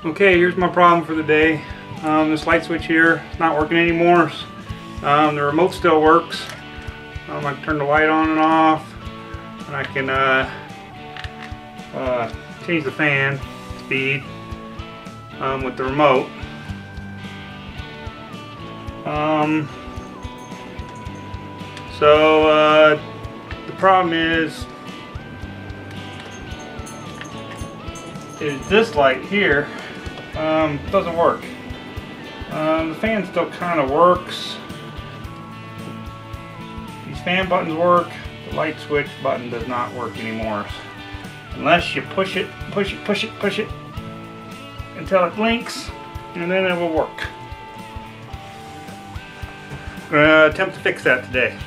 Okay, here's my problem for the day. This light switch here is not working anymore. The remote still works. I can turn the light on and off, and I can change the fan speed with the remote. The problem is this light here doesn't work. The fan still kind of works. These fan buttons work. The light switch button does not work anymore. Unless you push it until it blinks, and then it will work. I'm going to attempt to fix that today.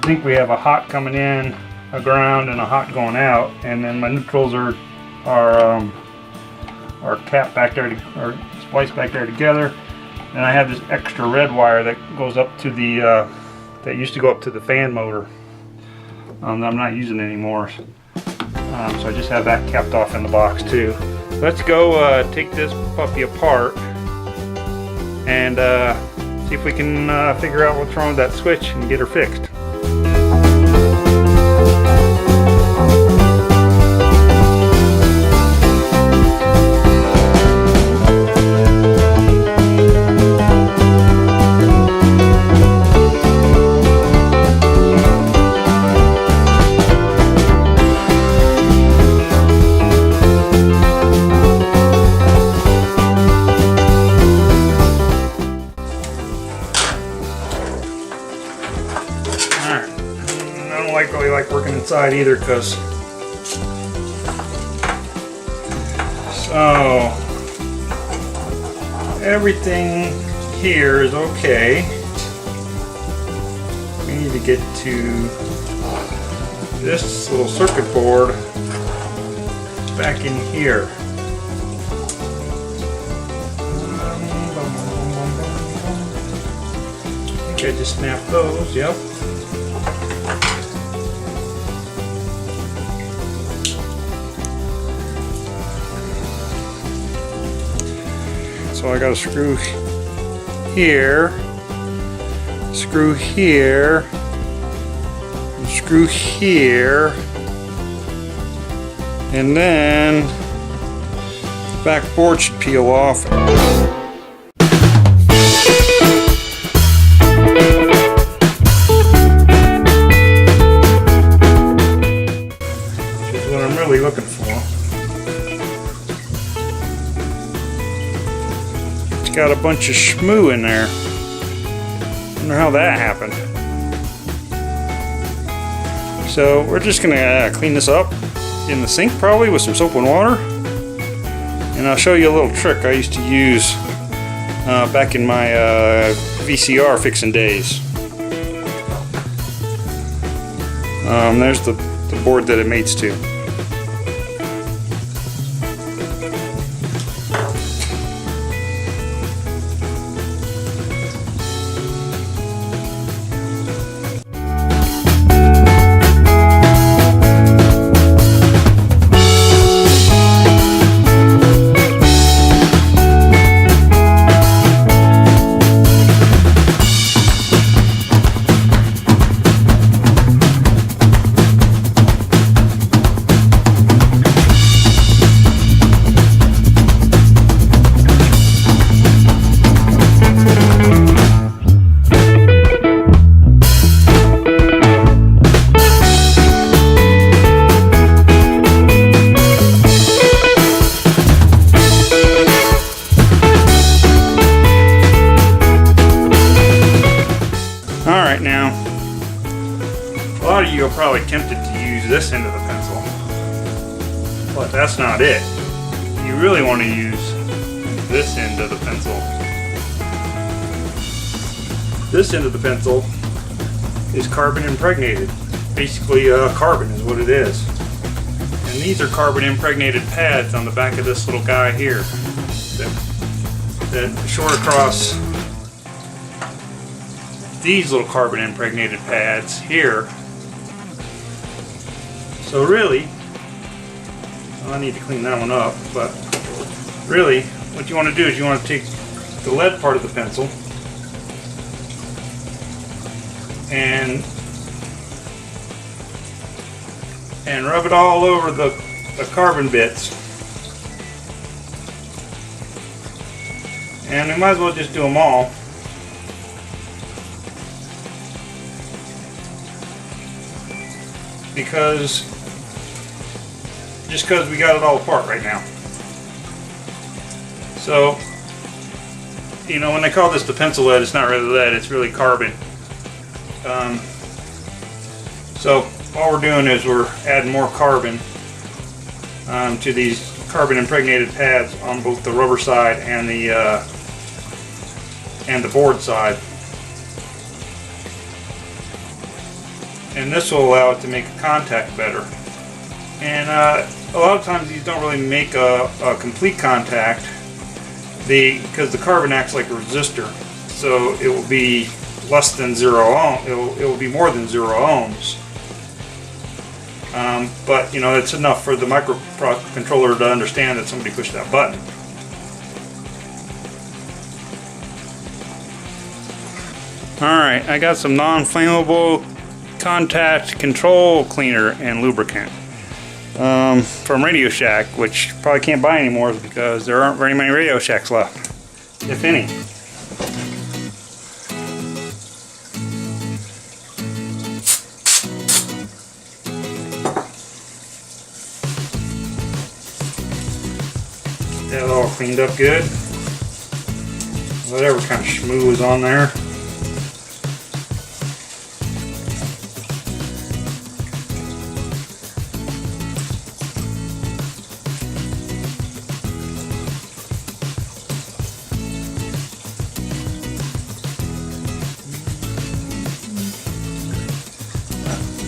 I think we have a hot coming in, a ground, and a hot going out, and then my neutrals are capped back there, or spliced back there together. And I have this extra red wire that goes up to the that used to go up to the fan motor. That I'm not using anymore, so I just have that capped off in the box too. Let's go take this puppy apart and see if we can figure out what's wrong with that switch and get her fixed. I don't really like working inside either, because everything here is okay. We need to get to this little circuit board back in here. I think I just snapped those, yep. So I got a screw here, screw here, and screw here, and then the back board should peel off. Which is what I'm really looking for. Got a bunch of schmoo in there. Wonder how that happened. So we're just gonna clean this up in the sink, probably with some soap and water, and I'll show you a little trick I used to use back in my VCR fixing days. There's the board that it mates to. Alright, now, a lot of you are probably tempted to use this end of the pencil, but that's not it. You really want to use this end of the pencil. This end of the pencil is carbon impregnated. Basically, carbon is what it is. And these are carbon impregnated pads on the back of this little guy here that short across these little carbon impregnated pads here. So really, well, I need to clean that one up, but really what you want to do is you want to take the lead part of the pencil and rub it all over the carbon bits. And we might as well just do them all. Because we got it all apart right now. So, you know, when they call this the pencil lead, it's not really lead, it's really carbon. So all we're doing is we're adding more carbon to these carbon impregnated pads on both the rubber side and the board side. And this will allow it to make a contact better. And a lot of times these don't really make a complete contact because the carbon acts like a resistor. So it will be less than 0 ohm. It will be more than 0 ohms. But you know, it's enough for the microcontroller to understand that somebody pushed that button. Alright, I got some non-flammable contact control cleaner and lubricant from Radio Shack, which you probably can't buy anymore because there aren't very many Radio Shacks left, if any. Get that all cleaned up good. Whatever kind of schmoo is on there.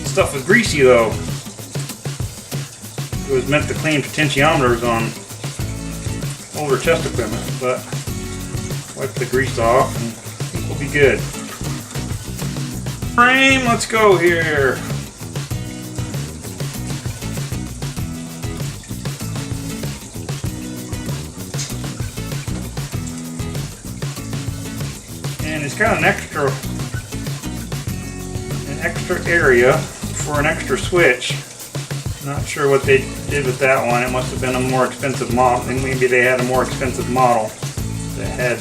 Stuff was greasy though. It was meant to clean potentiometers on older test equipment, but wipe the grease off and I think we'll be good. Frame, let's go here. And it's got an extra area for an extra switch. Not sure what they did with that one. It must have been a more expensive model. And maybe they had a more expensive model that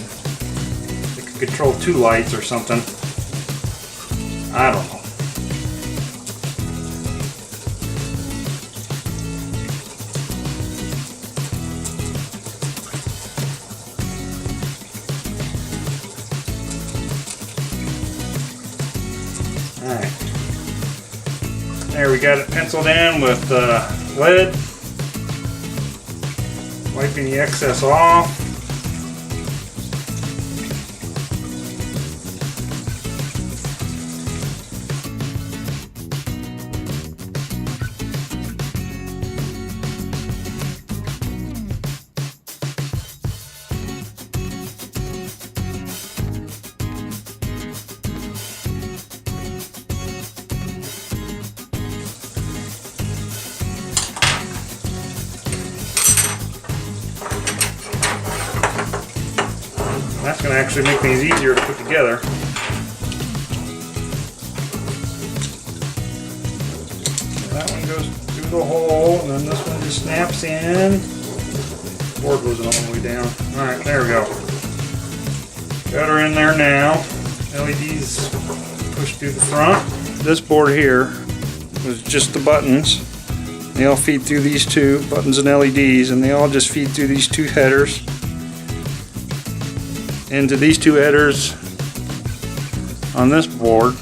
could control 2 lights or something. I don't know. Alright. There, we got it penciled in with lead. Wiping the excess off. That's going to actually make things easier to put together. That one goes through the hole, and then this one just snaps in. The board goes all the way down. Alright, there we go. Got her in there now. LEDs pushed through the front. This board here was just the buttons. They all feed through these two buttons and LEDs, and they all just feed through these 2 headers into these 2 headers on this board.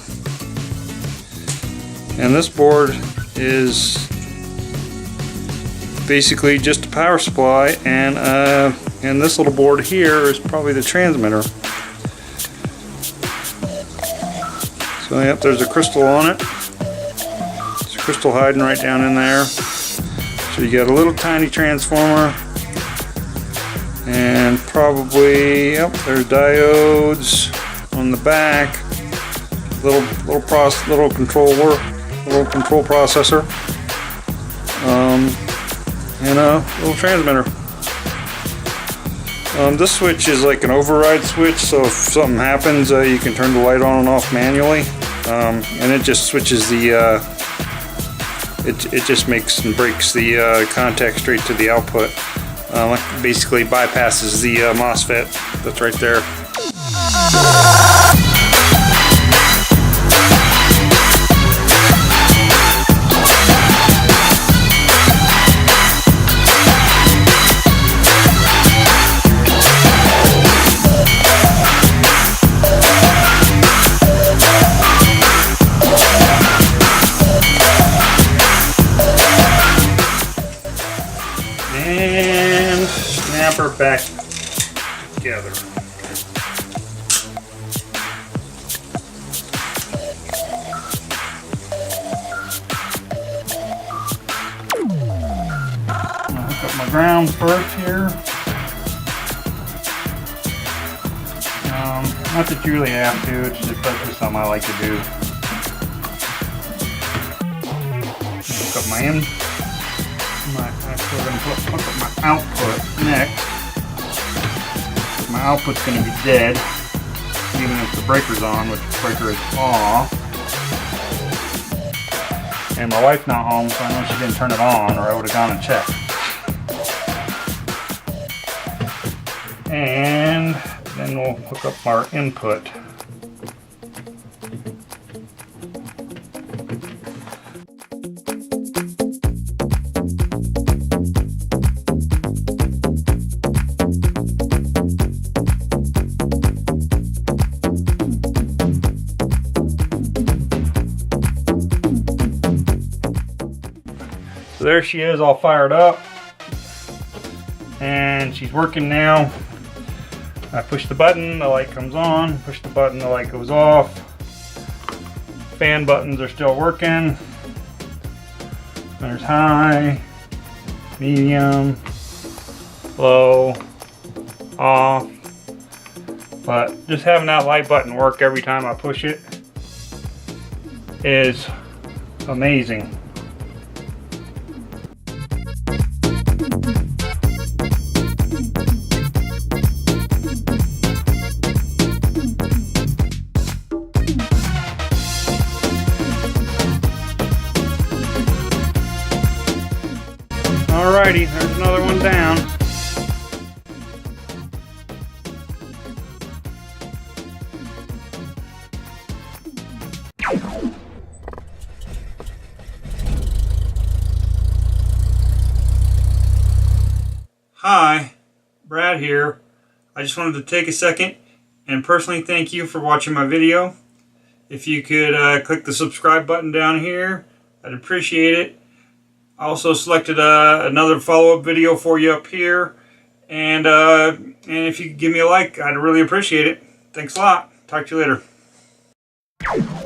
And this board is basically just a power supply, and this little board here is probably the transmitter. So yep, there's a crystal on it. There's a crystal hiding right down in there. So you got a little tiny transformer, and probably, yep, there's diodes on the back. Little control processor, and a little transmitter. This switch is like an override switch, so if something happens, you can turn the light on and off manually, and it just switches the it just makes and breaks the contact straight to the output. Basically bypasses the MOSFET that's right there. And snap her back together. I'll hook up my ground first here. Not that you really have to, it's just something I like to do. Hook up my in. We're going to hook up my output next. My output's going to be dead, even if the breaker's on, which the breaker is off. And my wife's not home, so I know she didn't turn it on, or I would have gone and checked. And then we'll hook up our input. So there she is, all fired up, and she's working now. I push the button, the light comes on, push the button, the light goes off. Fan buttons are still working. There's high, medium, low, off. But just having that light button work every time I push it is amazing. Alrighty, there's another one down. Hi, Brad here. I just wanted to take a second and personally thank you for watching my video. If you could click the subscribe button down here, I'd appreciate it. I also selected another follow-up video for you up here, and if you could give me a like, I'd really appreciate it. Thanks a lot. Talk to you later.